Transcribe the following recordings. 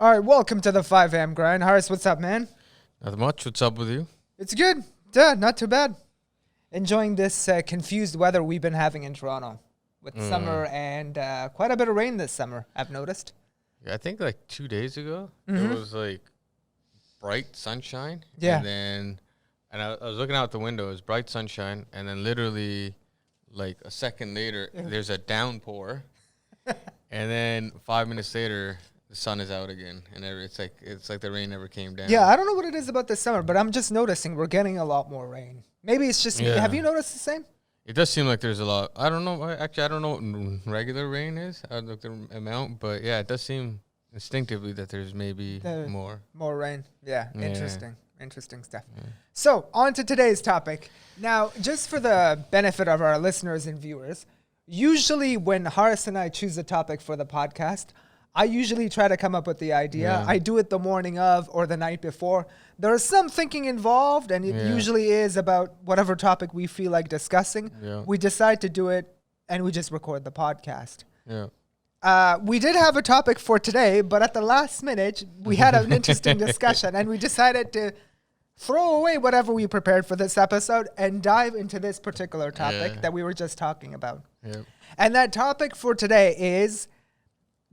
All right, welcome to the 5 a.m. grind. Harris, what's up, man? Not much. What's up with you? It's good. Yeah, not too bad. Enjoying this confused weather we've been having in Toronto with summer and quite a bit of rain this summer, I've noticed. Yeah, I think like 2 days ago, it was like bright sunshine. Yeah. And I was looking out the window, it was bright sunshine. And then literally like a second later, there's a downpour. And then 5 minutes later, the sun is out again. And it's like the rain never came down. Yeah, I don't know what it is about this summer, but I'm just noticing we're getting a lot more rain. Maybe it's just me. Yeah. Have you noticed the same? It does seem like there's a lot. I don't know. Actually, I don't know what regular rain is, the amount. But yeah, it does seem instinctively that there's maybe more. More rain. Yeah, Yeah. Interesting stuff. Yeah. So, on to today's topic. Now, just for the benefit of our listeners and viewers, usually when Harris and I choose a topic for the podcast, I usually try to come up with the idea. Yeah. I do it the morning of or the night before. There's some thinking involved, and it usually is about whatever topic we feel like discussing. Yeah. We decide to do it, and we just record the podcast. Yeah. We did have a topic for today, but at the last minute, we had an interesting discussion, and we decided to throw away whatever we prepared for this episode and dive into this particular topic that we were just talking about. Yeah. And that topic for today is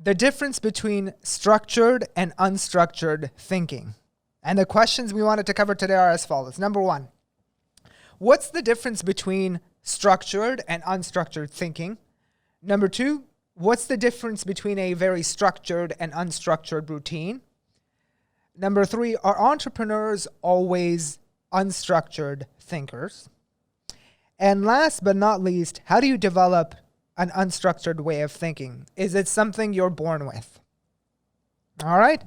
the difference between structured and unstructured thinking. And the questions we wanted to cover today are as follows. Number one, what's the difference between structured and unstructured thinking? Number two, what's the difference between a very structured and unstructured routine? Number three, are entrepreneurs always unstructured thinkers? And last but not least, how do you develop an unstructured way of thinking? Is it something you're born with? All right.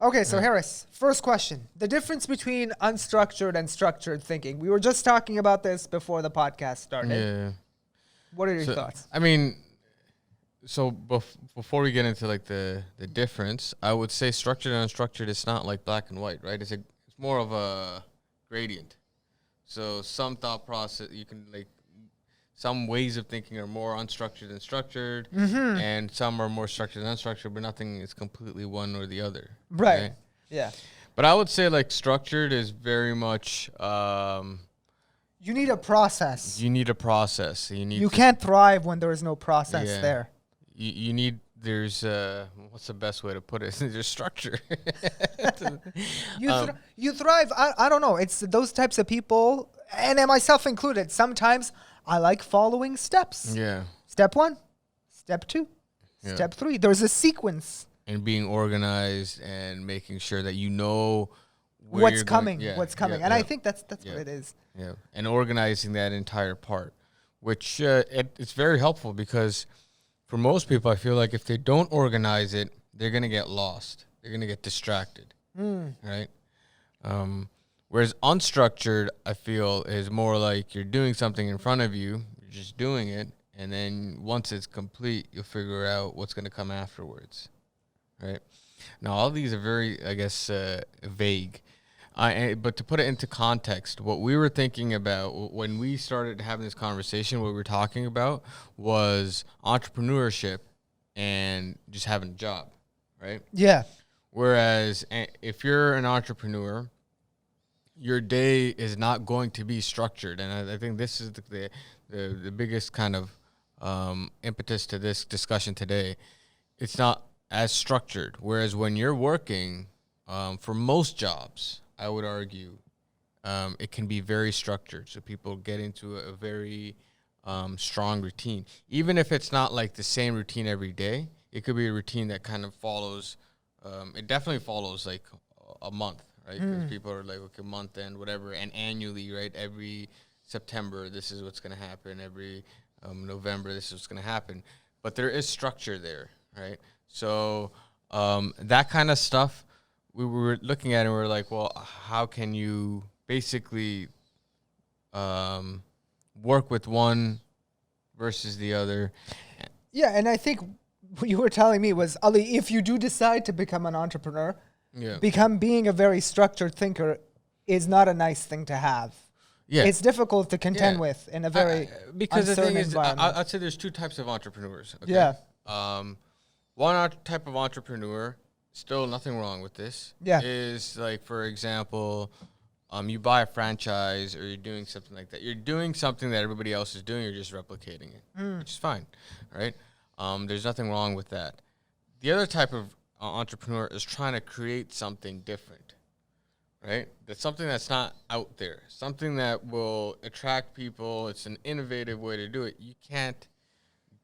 Okay, so Harris, first question. The difference between unstructured and structured thinking. We were just talking about this before the podcast started. Yeah. What are your thoughts? I mean, so before we get into like the difference, I would say structured and unstructured is not like black and white, right? It's more of a gradient. So some thought process, you can like, some ways of thinking are more unstructured than structured, and some are more structured than unstructured, but nothing is completely one or the other. Right. Yeah. But I would say like structured is very much You need a process. you need a process. You can't thrive when there is no process there. You need, there's what's the best way to put it? There's structure. You thrive. I don't know. It's those types of people, and myself included. Sometimes I like following steps. Yeah. Step 1, step 2, step 3. There's a sequence. And being organized and making sure that you know where What's you're coming. going. What's coming. And I think that's what it is. Yeah. And organizing that entire part, which it's very helpful because for most people, I feel like if they don't organize it, they're going to get lost. They're going to get distracted. Right? Whereas unstructured, I feel, is more like you're doing something in front of you, you're just doing it, and then once it's complete, you'll figure out what's going to come afterwards, right? Now, all these are very, I guess, vague. But to put it into context, what we were thinking about when we started having this conversation, what we were talking about was entrepreneurship and just having a job, right? Yeah. Whereas if you're an entrepreneur, your day is not going to be structured. And I think this is the biggest kind of impetus to this discussion today. It's not as structured. Whereas when you're working, for most jobs, I would argue, it can be very structured. So people get into a very strong routine. Even if it's not like the same routine every day, it could be a routine that kind of follows, it definitely follows like a month. Right, because people are like, okay, month end, whatever, and annually, right? Every September, this is what's going to happen. Every November, this is what's going to happen. But there is structure there, right? So that kind of stuff, we were looking at, and we were like, well, how can you basically work with one versus the other? Yeah, and I think what you were telling me was, Ali, if you do decide to become an entrepreneur, being a very structured thinker is not a nice thing to have. Yeah. It's difficult to contend with in a very because the thing is, environment. I'd say there's two types of entrepreneurs. Okay? Yeah. One type of entrepreneur still nothing wrong with this. Yeah. Is like, for example, you buy a franchise or you're doing something like that. You're doing something that everybody else is doing. You're just replicating it, which is fine, right? There's nothing wrong with that. The other type of entrepreneur is trying to create something different, right? That's something that's not out there, something that will attract people. It's an innovative way to do it. You can't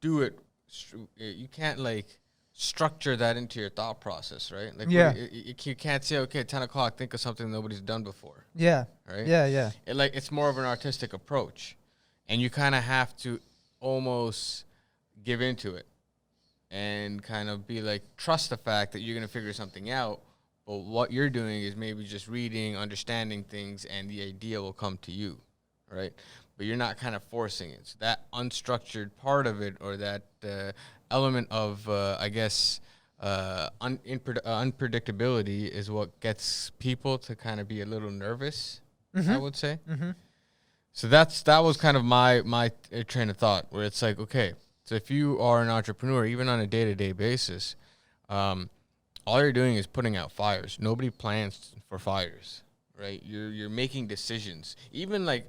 do it. You can't like structure that into your thought process, right? Like, Yeah. you can't say, okay, 10 o'clock, think of something nobody's done before, Yeah. right? Yeah. It's more of an artistic approach, and you kind of have to almost give into it and kind of be like, trust the fact that you're going to figure something out, but what you're doing is maybe just reading, understanding things, and the idea will come to you, right? But you're not kind of forcing it. So that unstructured part of it, or that element of, I guess, unpredictability is what gets people to kind of be a little nervous, I would say. So that was kind of my train of thought, where it's like, okay, so if you are an entrepreneur, even on a day-to-day basis, all you're doing is putting out fires. Nobody plans for fires, right? You're making decisions. Even like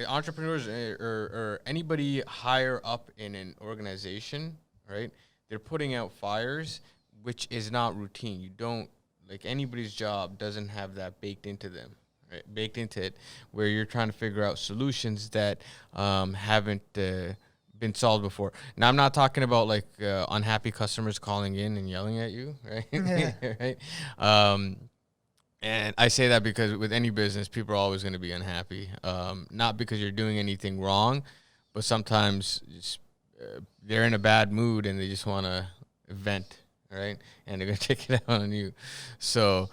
entrepreneurs or anybody higher up in an organization, right? They're putting out fires, which is not routine. You don't, like, anybody's job doesn't have that baked into them, right? Baked into it, where you're trying to figure out solutions that haven't been solved before. Now, I'm not talking about like unhappy customers calling in and yelling at you, right? Yeah. Right. And I say that because with any business, people are always going to be unhappy. Not because you're doing anything wrong, but sometimes they're in a bad mood and they just want to vent, right? And they're going to take it out on you. So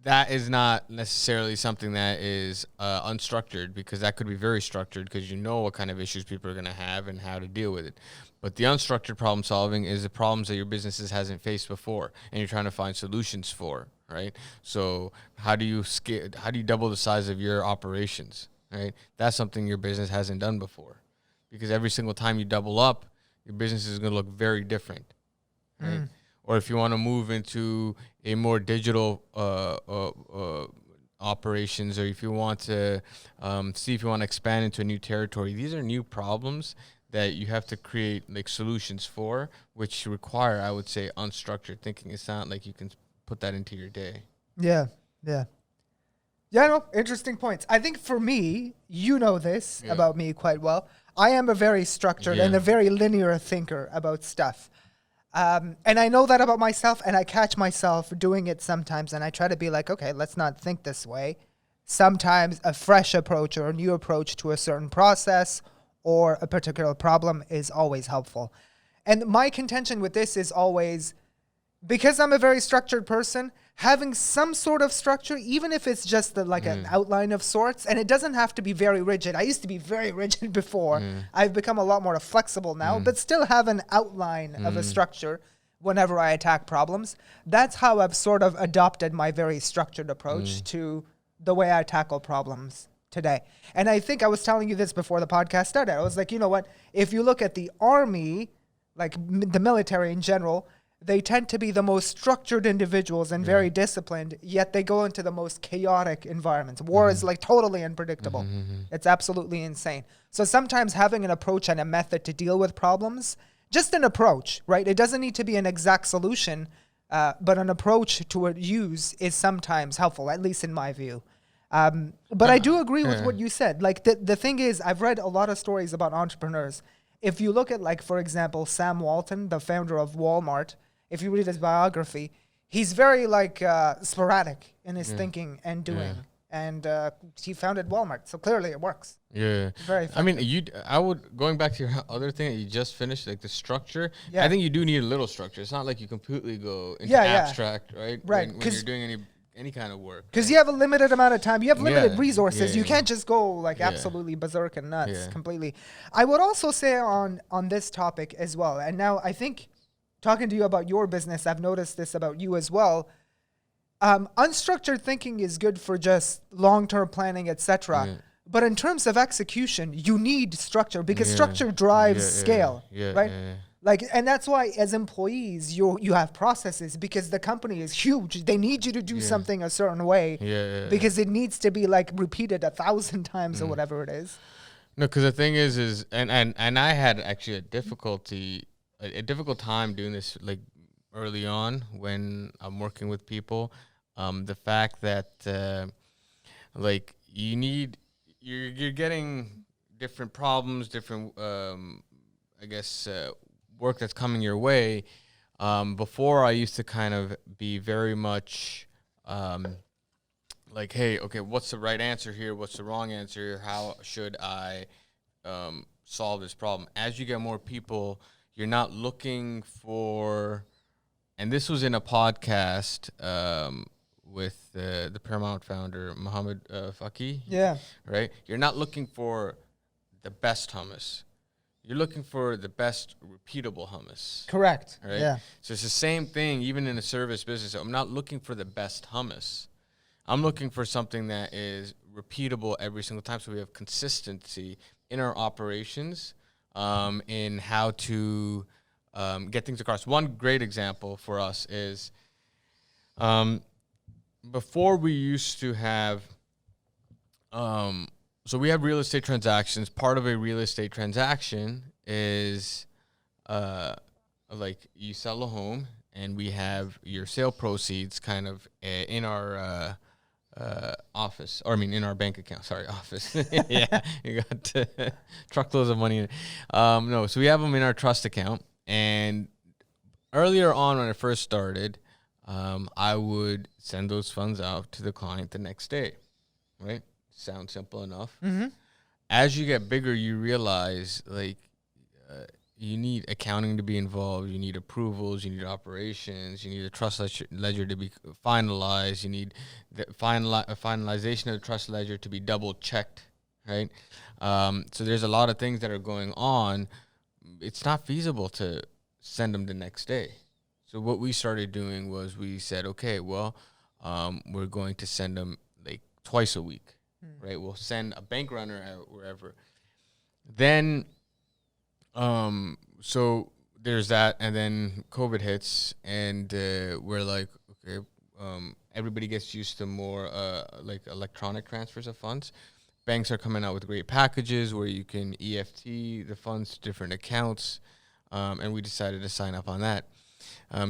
that is not necessarily something that is unstructured, because that could be very structured, because you know what kind of issues people are going to have and how to deal with it. But the unstructured problem solving is the problems that your businesses hasn't faced before, and you're trying to find solutions for, right? So how do you scale? How do you double the size of your operations, right? That's something your business hasn't done before, because every single time you double up, your business is going to look very different, right? Or if you want to move into a more digital operations, or if you want to see if you want to expand into a new territory, these are new problems that you have to create like solutions for, which require, I would say, unstructured thinking. It's not like you can put that into your day. Yeah. No, interesting points. I think for me, you know this about me quite well. I am a very structured and a very linear thinker about stuff. And I know that about myself, and I catch myself doing it sometimes, and I try to be like, okay, let's not think this way. Sometimes a fresh approach or a new approach to a certain process or a particular problem is always helpful. And my contention with this is always, because I'm a very structured person, having some sort of structure, even if it's just an outline of sorts, and it doesn't have to be very rigid. I used to be very rigid before. I've become a lot more flexible now, but still have an outline of a structure whenever I attack problems. That's how I've sort of adopted my very structured approach to the way I tackle problems today. And I think I was telling you this before the podcast started. I was like, you know what? If you look at the army, like the military in general, they tend to be the most structured individuals and very disciplined, yet they go into the most chaotic environments. War is like totally unpredictable. It's absolutely insane. So sometimes having an approach and a method to deal with problems, just an approach, right? It doesn't need to be an exact solution, but an approach to use is sometimes helpful, at least in my view. But I do agree with what you said. Like the thing is, I've read a lot of stories about entrepreneurs. If you look at, like, for example, Sam Walton, the founder of Walmart, if you read his biography, he's very sporadic in his thinking and doing. And he founded Walmart, so clearly it works. Yeah. Very effective. I mean, I would, going back to your other thing that you just finished, like the structure, I think you do need a little structure. It's not like you completely go into abstract, right? Right. When you're doing any kind of work. Because you have a limited amount of time. You have limited resources. You can't just go absolutely berserk and nuts completely. I would also say on this topic as well, and now I think talking to you about your business, I've noticed this about you as well. Unstructured thinking is good for just long-term planning, etc. But in terms of execution, you need structure, because structure drives scale, right? Like, and that's why as employees, you have processes because the company is huge. They need you to do something a certain way because it needs to be like repeated 1,000 times or whatever it is. No, because the thing is, and I had actually a difficult time doing this like early on when I'm working with people. The fact that like you're getting different problems, different I guess work that's coming your way. Before I used to kind of be very much like, hey, okay, what's the right answer here? What's the wrong answer here? How should I solve this problem? As you get more people, you're not looking for, and this was in a podcast with the Paramount founder, Mohammed Faki. Yeah. Right? You're not looking for the best hummus. You're looking for the best repeatable hummus. Correct. Right? Yeah. So it's the same thing, even in a service business. I'm not looking for the best hummus. I'm looking for something that is repeatable every single time, so we have consistency in our operations, in how to get things across. One great example for us is before we used to have, so we have real estate transactions. Part of a real estate transaction is like you sell a home, and we have your sale proceeds kind of in our office, or I mean in our bank account. Sorry, office. Yeah, you got truckloads of money in it. No, so we have them in our trust account. And earlier on, when I first started, I would send those funds out to the client the next day. Right? Sounds simple enough. Mm-hmm. As you get bigger, you realize like you need accounting to be involved. You need approvals. You need operations. You need a trust ledger to be finalized. You need the finalization of the trust ledger to be double checked, right? So there's a lot of things that are going on. It's not feasible to send them the next day. So what we started doing was we said, okay, well, we're going to send them like twice a week, right? We'll send a bank runner out wherever. Then so there's that, and then COVID hits, and we're like, okay, everybody gets used to more like electronic transfers of funds. Banks are coming out with great packages where you can EFT the funds to different accounts, and we decided to sign up on that.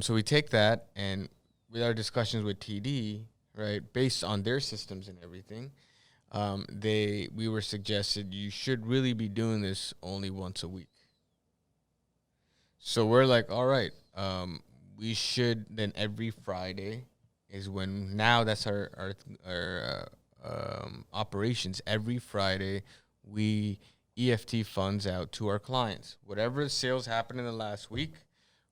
So we take that, and with our discussions with TD, right, based on their systems and everything, we were suggested you should really be doing this only once a week. So we're like, all right, we should then every Friday is when, now that's our operations. Every Friday we EFT funds out to our clients. Whatever sales happened in the last week,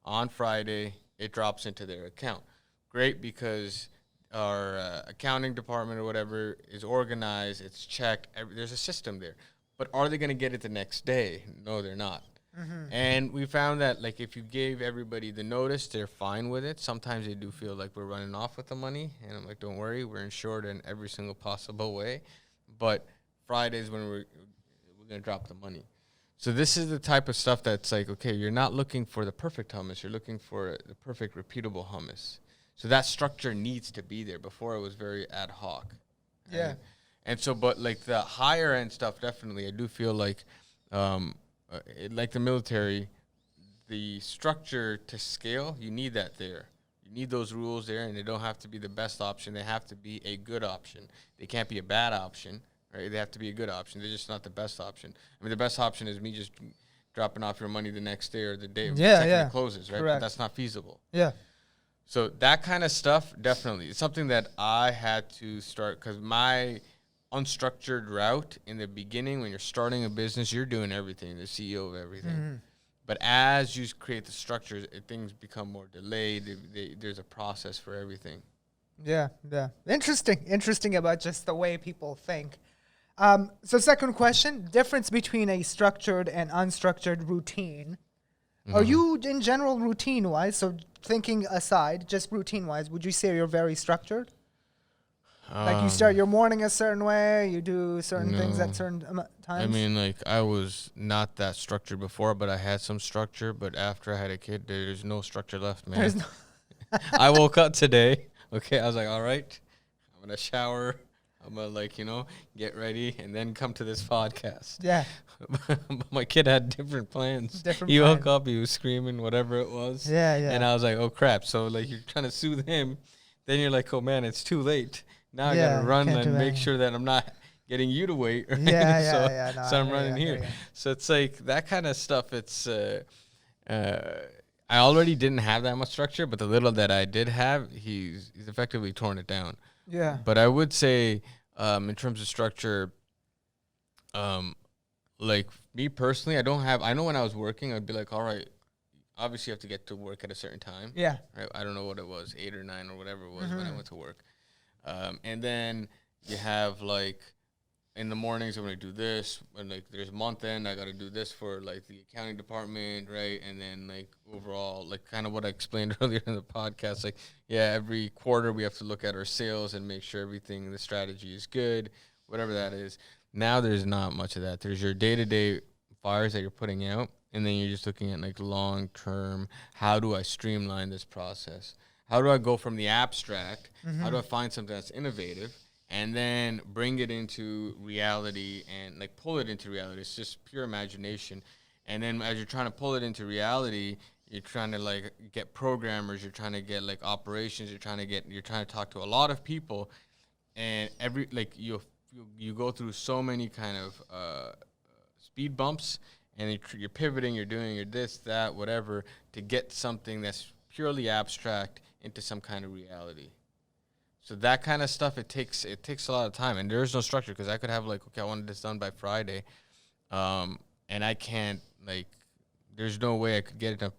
on Friday it drops into their account. Great, because our accounting department or whatever is organized, it's checked, there's a system there. But are they going to get it the next day? No, they're not. Mm-hmm. And we found that, like, if you gave everybody the notice, they're fine with it. Sometimes they do feel like we're running off with the money, and I'm like, don't worry, we're insured in every single possible way. But Fridays when we're going to drop the money. So this is the type of stuff that's like, okay, you're not looking for the perfect hummus, you're looking for the perfect repeatable hummus. So that structure needs to be there. Before it was very ad hoc. Yeah. Right? And so, but like the higher end stuff, definitely, I do feel like, like the military, the structure to scale, you need that there. You need those rules there, and they don't have to be the best option. They have to be a good option. They can't be a bad option, right? They have to be a good option. They're just not the best option. I mean, the best option is me just dropping off your money the next day or the day it closes, right? Correct. But that's not feasible. Yeah. So that kind of stuff, definitely. It's something that I had to start, because my unstructured route in the beginning, when you're starting a business, you're doing everything, the CEO of everything. Mm-hmm. But as you create the structures, things become more delayed. There's a process for everything. Yeah. Interesting about just the way people think. So second question, difference between a structured and unstructured routine. Mm-hmm. Are you, in general, routine-wise, so thinking aside, just routine-wise, would you say you're very structured? Like you start your morning a certain way, you do certain things No. at certain times? I mean, like, I was not that structured before, but I had some structure. But after I had a kid, there's no structure left, man. There's no I woke up today. Okay, I was like, all right, I'm gonna shower. I'm gonna, like, get ready and then come to this podcast. yeah, But my kid had different plans. different He woke plans. up, he was screaming, whatever it was. Yeah, And yeah. I was like, oh crap. So, like, you're trying to soothe him. Then you're like, oh man, it's too late. Now I gotta Yeah, run can't do and make anything. sure that I'm not getting you to wait. Right? Yeah, so, yeah. No, so I I'm hear running you, I hear here. you. So it's like that kind of stuff. It's I already didn't have that much structure, but the little that I did have, he's effectively torn it down. Yeah. But I would say, in terms of structure, like me personally, I don't have. I know when I was working, I'd be like, all right, obviously you have to get to work at a certain time. Yeah. Right? I don't know what it was, 8 or 9 or whatever it was when I went to work. And then you have, like, in the mornings I'm gonna do this, and like there's month end I gotta do this for like the accounting department, right? And then like overall, like kind of what I explained earlier in the podcast, like every quarter we have to look at our sales and make sure everything, the strategy is good, whatever that is. Now there's not much of that. There's your day-to-day fires that you're putting out, and then you're just looking at like long term, how do I streamline this process? How do I go from the abstract? How do I find something that's innovative? And then bring it into reality and like pull it into reality. It's just pure imagination. And then as you're trying to pull it into reality, you're trying to like get programmers, you're trying to get like operations, you're trying to talk to a lot of people, and every like you go through so many kind of speed bumps, and you're pivoting, you're doing your this, that, whatever, to get something that's purely abstract into some kind of reality. So that kind of stuff, it takes a lot of time, and there is no structure because I could have like, okay, I wanted this done by Friday, and I can't, like, there's no way I could get it up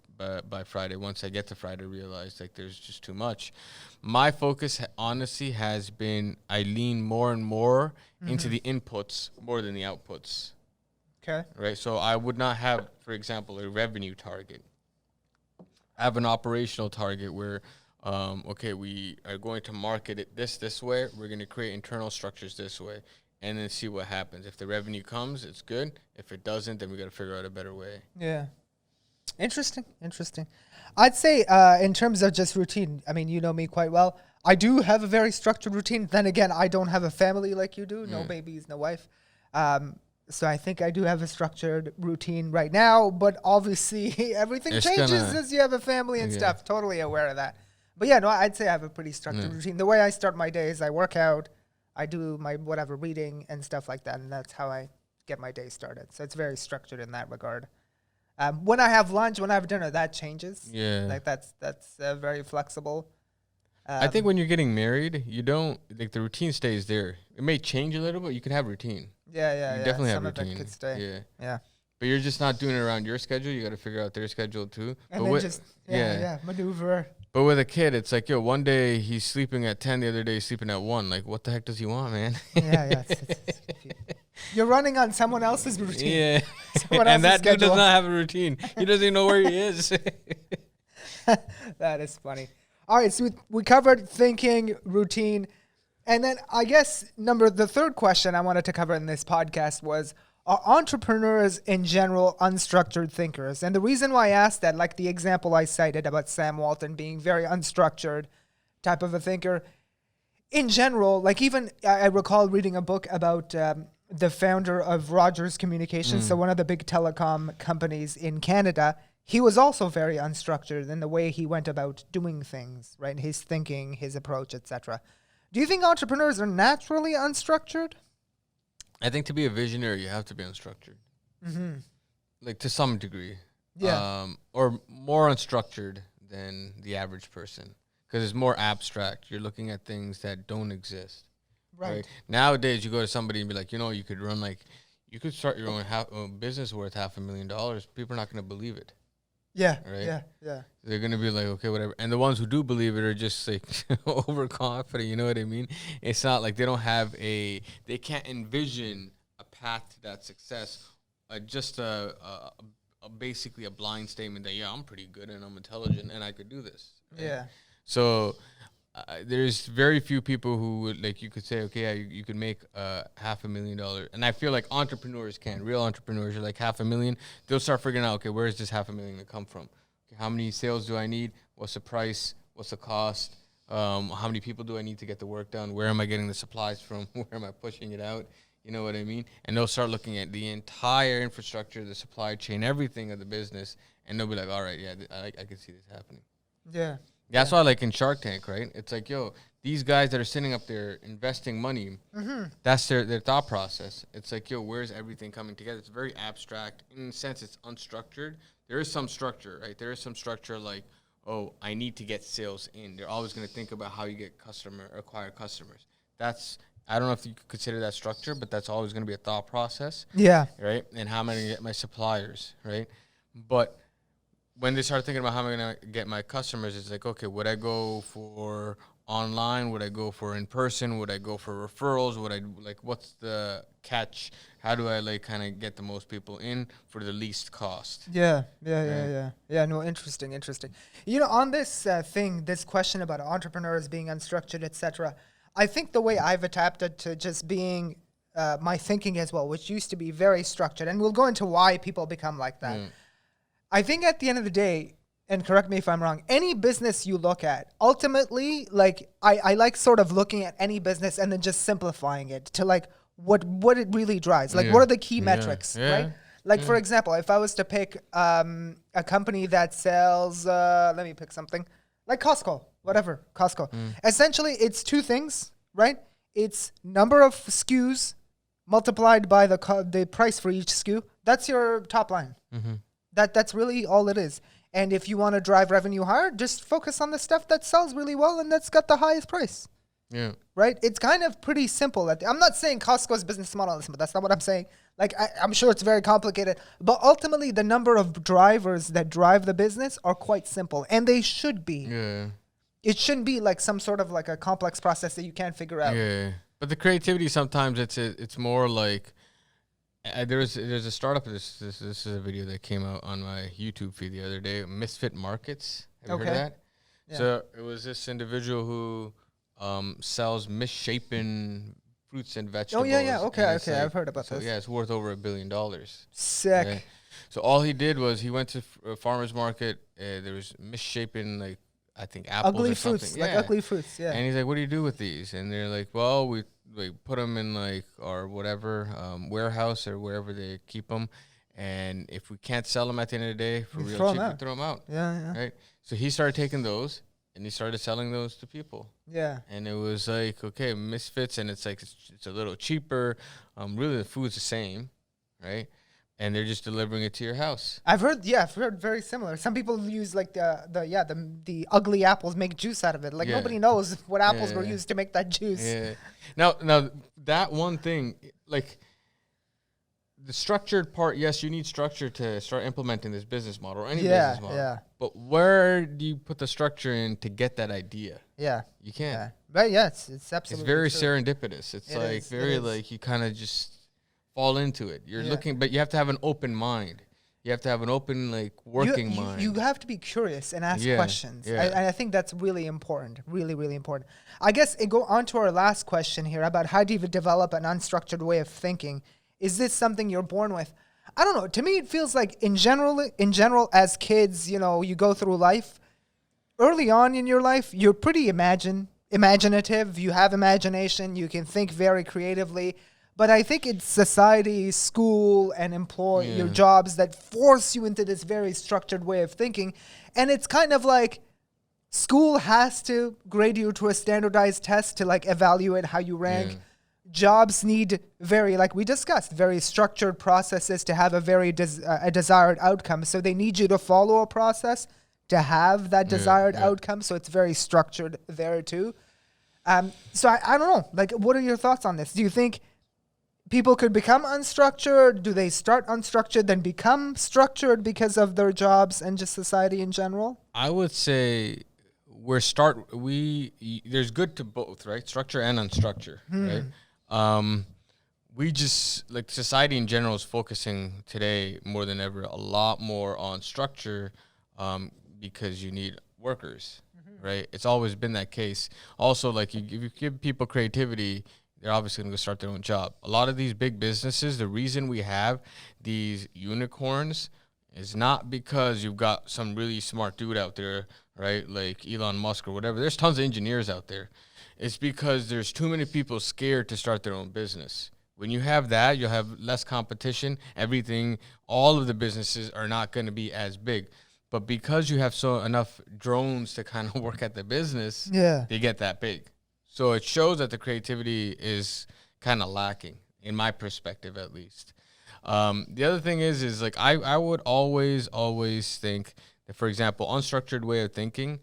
by Friday. Once I get to Friday, I realize like there's just too much. My focus honestly has been I lean more and more into the inputs more than the outputs. Okay. Right. So I would not have, for example, a revenue target. I have an operational target where. Okay, we are going to market it this way. We're going to create internal structures this way, and then see what happens. If the revenue comes, it's good. If it doesn't, then we got to figure out a better way. Yeah. Interesting. I'd say in terms of just routine, I mean, you know me quite well. I do have a very structured routine. Then again, I don't have a family like you do. No babies, no wife. So I think I do have a structured routine right now, but obviously everything changes as you have a family and stuff. Totally aware of that. But yeah, no, I'd say I have a pretty structured routine. The way I start my day is I work out, I do my whatever reading and stuff like that, and that's how I get my day started. So it's very structured in that regard. When I have lunch, when I have dinner, that changes. Yeah. Like that's very flexible. I think when you're getting married, you don't, like, the routine stays there. It may change a little, but you can have routine. Yeah. You definitely Some have of routine. it could stay. Yeah. But you're just not doing it around your schedule. You got to figure out their schedule too. And but then maneuver. But with a kid, it's like, yo, one day he's sleeping at 10, the other day he's sleeping at 1. Like, what the heck does he want, man? Yeah. You're running on someone else's routine. Yeah. Someone And else's that dude does schedule. not have a routine. He doesn't even know where he is. That is funny. All right, so we covered thinking, routine, and then I guess the third question I wanted to cover in this podcast was, are entrepreneurs in general unstructured thinkers? And the reason why I asked that, like the example I cited about Sam Walton being very unstructured type of a thinker, in general, like even I recall reading a book about the founder of Rogers Communications, so one of the big telecom companies in Canada. He was also very unstructured in the way he went about doing things, right? His thinking, his approach, etc. Do you think entrepreneurs are naturally unstructured? I think to be a visionary, you have to be unstructured. Mm-hmm. Like, to some degree. Yeah. Or more unstructured than the average person. Because it's more abstract. You're looking at things that don't exist. Right. Nowadays, you go to somebody and be like, you could run you could start your own business worth $500,000. People are not going to believe it. Yeah. Right? Yeah. They're going to be like, okay, whatever. And the ones who do believe it are just like overconfident. You know what I mean? It's not like they can't envision a path to that success. Just basically a blind statement that, I'm pretty good and I'm intelligent and I could do this. Right? Yeah. So there's very few people who would, like, you could say, okay, yeah, you could make $500,000, and I feel like entrepreneurs can. Real entrepreneurs are like 500,000. They'll start figuring out, okay, where is this 500,000 to come from? Okay, how many sales do I need? What's the price? What's the cost? How many people do I need to get the work done? Where am I getting the supplies from? Where am I pushing it out? You know what I mean? And they'll start looking at the entire infrastructure, the supply chain, everything of the business, and they'll be like, all right, yeah, I can see this happening. Yeah. That's why, like in Shark Tank, right? It's like, yo, these guys that are sitting up there investing money, that's their thought process. It's like, yo, where's everything coming together? It's very abstract. In a sense, it's unstructured. There is some structure, right? There is some structure like, oh, I need to get sales in. They're always going to think about how you get acquire customers. I don't know if you could consider that structure, but that's always going to be a thought process. Yeah. Right? And how am I going to get my suppliers, right? But when they start thinking about how am I going to get my customers, it's like, okay, would I go for online? Would I go for in person? Would I go for referrals? What's the catch? How do I like kind of get the most people in for the least cost? Yeah. No, interesting. You know, on this this question about entrepreneurs being unstructured, etc. I think the way I've adapted to just being my thinking as well, which used to be very structured, and we'll go into why people become like that. I think at the end of the day, and correct me if I'm wrong, any business you look at, ultimately, like I like sort of looking at any business and then just simplifying it to like what it really drives. Like what are the key metrics, right? Like for example, if I was to pick a company that sells, let me pick something, like Costco, whatever, Costco. Essentially, it's two things, right? It's number of SKUs multiplied by the price for each SKU. That's your top line. That's really all it is. And if you want to drive revenue higher, just focus on the stuff that sells really well and that's got the highest price. Yeah. Right? It's kind of pretty simple. I'm not saying Costco's business model is simple. That's not what I'm saying. Like, I'm sure it's very complicated. But ultimately, the number of drivers that drive the business are quite simple. And they should be. Yeah. It shouldn't be like some sort of like a complex process that you can't figure out. Yeah. But the creativity, sometimes it's more like, there's a startup. This is a video that came out on my YouTube feed the other day. Misfit Markets. Have you heard of that? Yeah. So it was this individual who sells misshapen fruits and vegetables. Oh yeah. Okay. Like, I've heard about this. Yeah, it's worth over $1 billion. Sick. Right? So all he did was he went to a farmer's market. There was misshapen, like, I think apples ugly or fruits, something. like ugly fruits. Yeah. And he's like, "What do you do with these?" And they're like, "Well, we put them in like our whatever warehouse or wherever they keep them, and if we can't sell them at the end of the day for real cheap, we throw them out." Yeah. Right. So he started taking those and he started selling those to people. Yeah. And it was like, okay, Misfits, and it's like it's a little cheaper. Really, the food's the same, right? And they're just delivering it to your house. I've heard very similar. Some people use like the ugly apples, make juice out of it. Like nobody knows what apples were used to make that juice. Yeah. Now that one thing, like the structured part, yes, you need structure to start implementing this business model or any business model. Yeah. But where do you put the structure in to get that idea? Yeah. You can't. Yeah. Right, it's absolutely it's very true. serendipitous. It's like very like you kind of just fall into it. You're looking, but you have to have an open mind. You have to have an open, like, working mind. You have to be curious and ask questions. Yeah. And I think that's really important, really, really important. I guess it go on to our last question here about how do you develop an unstructured way of thinking. Is this something you're born with? I don't know. To me, it feels like in general, as kids, you know, you go through life. Early on in your life, you're pretty imaginative. You have imagination. You can think very creatively. But I think it's society, school, and your jobs that force you into this very structured way of thinking. And it's kind of like school has to grade you to a standardized test to like evaluate how you rank. Jobs need like we discussed, very structured processes to have a very a desired outcome. So they need you to follow a process to have that desired outcome. So it's very structured there too. So I don't know. Like, what are your thoughts on this? Do you think people could become unstructured? Do they start unstructured, then become structured because of their jobs and just society in general? I would say there's good to both, right? Structure and unstructure, right? We just, like, society in general is focusing today more than ever a lot more on structure because you need workers, right? It's always been that case. Also, like if you give people creativity, they're obviously going to go start their own job. A lot of these big businesses, the reason we have these unicorns is not because you've got some really smart dude out there, right? Like Elon Musk or whatever. There's tons of engineers out there. It's because there's too many people scared to start their own business. When you have that, you'll have less competition. Everything, all of the businesses are not going to be as big. But because you have enough drones to kind of work at the business, they get that big. So it shows that the creativity is kind of lacking, in my perspective at least. The other thing is like I would always think that, for example, unstructured way of thinking,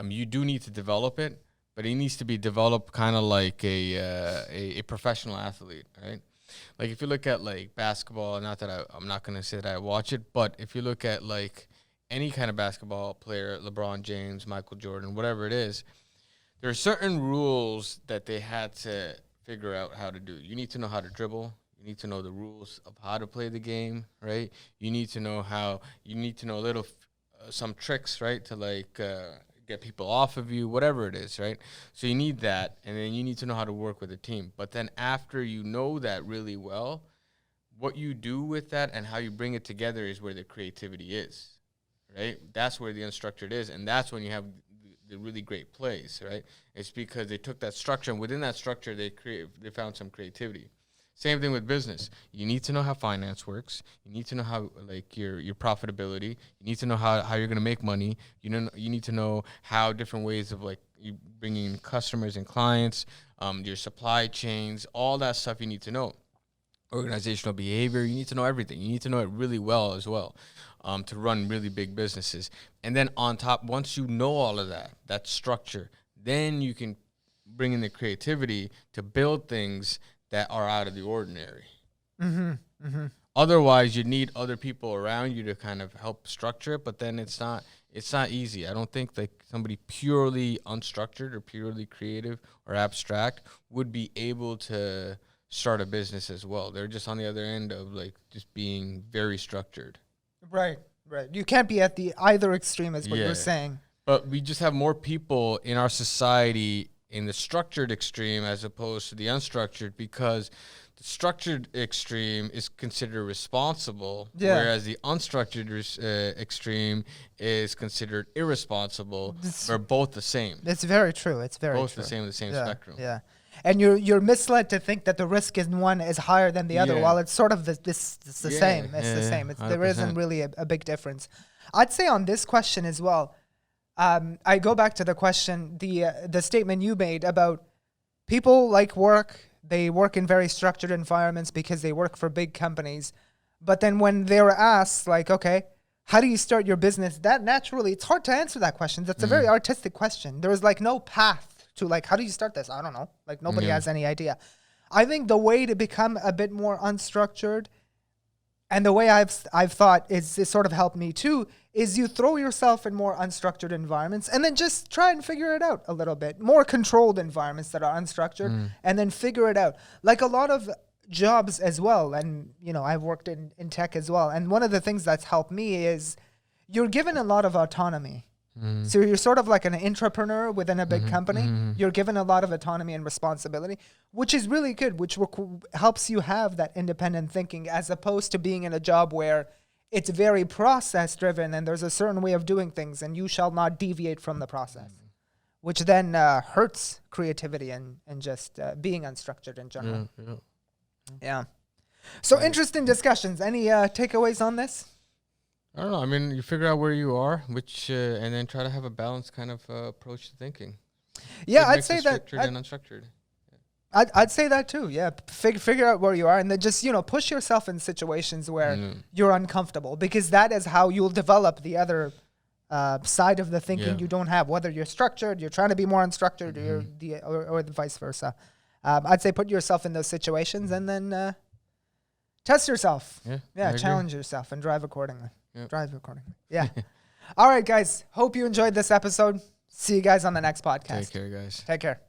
you do need to develop it, but it needs to be developed kind of like a professional athlete, right? Like if you look at like basketball, not that I'm not going to say that I watch it, but if you look at like any kind of basketball player, LeBron James, Michael Jordan, whatever it is, there are certain rules that they had to figure out how to do. You need to know how to dribble. You need to know the rules of how to play the game, right? You need to know some tricks, right, to like get people off of you, whatever it is, right? So you need that, and then you need to know how to work with a team. But then after you know that really well, what you do with that and how you bring it together is where the creativity is, right? That's where the unstructured is, and that's when you have the really great plays, right? It's because they took that structure, and within that structure, they found some creativity. Same thing with business. You need to know how finance works. You need to know how like your profitability. You need to know how you're going to make money. You need to know how different ways of like you bringing customers and clients, your supply chains, all that stuff you need to know. Organizational behavior, you need to know everything. You need to know it really well as well to run really big businesses. And then on top, once you know all of that structure, then you can bring in the creativity to build things that are out of the ordinary. Otherwise, you need other people around you to kind of help structure it, but then it's not easy. I don't think like somebody purely unstructured or purely creative or abstract would be able to start a business as well. They're just on the other end of like just being very structured. Right. You can't be at the either extreme is what you're saying. But we just have more people in our society in the structured extreme as opposed to the unstructured, because the structured extreme is considered responsible, whereas the unstructured extreme is considered irresponsible. They're both the same. It's very true. It's very both true. the same spectrum. Yeah. And you're misled to think that the risk in one is higher than the other, while it's sort of it's the same. It's the same. There isn't really a big difference. I'd say on this question as well, I go back to the question, the statement you made about people like work. They work in very structured environments because they work for big companies. But then when they were asked, like, okay, how do you start your business? That naturally, it's hard to answer that question. That's a very artistic question. There is like no path to like, how do you start this? I don't know. Like nobody has any idea. I think the way to become a bit more unstructured, and the way I've thought is sort of helped me too, is you throw yourself in more unstructured environments and then just try and figure it out a little bit. More controlled environments that are unstructured and then figure it out. Like a lot of jobs as well. And, I've worked in tech as well. And one of the things that's helped me is you're given a lot of autonomy. So you're sort of like an entrepreneur within a big company. You're given a lot of autonomy and responsibility, which is really good, which helps you have that independent thinking, as opposed to being in a job where it's very process driven and there's a certain way of doing things and you shall not deviate from the process, which then hurts creativity and just being unstructured in general. Yeah. So interesting discussions. Any takeaways on this? I don't know. I mean, you figure out where you are, and then try to have a balanced kind of approach to thinking. Yeah, I'd say that. Structured and unstructured. I'd say that too. Yeah, figure out where you are, and then just push yourself in situations where you're uncomfortable, because that is how you'll develop the other side of the thinking you don't have. Whether you're structured, you're trying to be more unstructured, or the vice versa. I'd say put yourself in those situations and then test yourself. Yeah, challenge yourself and drive accordingly. Yep. Drive accordingly. Yeah. All right, guys. Hope you enjoyed this episode. See you guys on the next podcast. Take care, guys. Take care.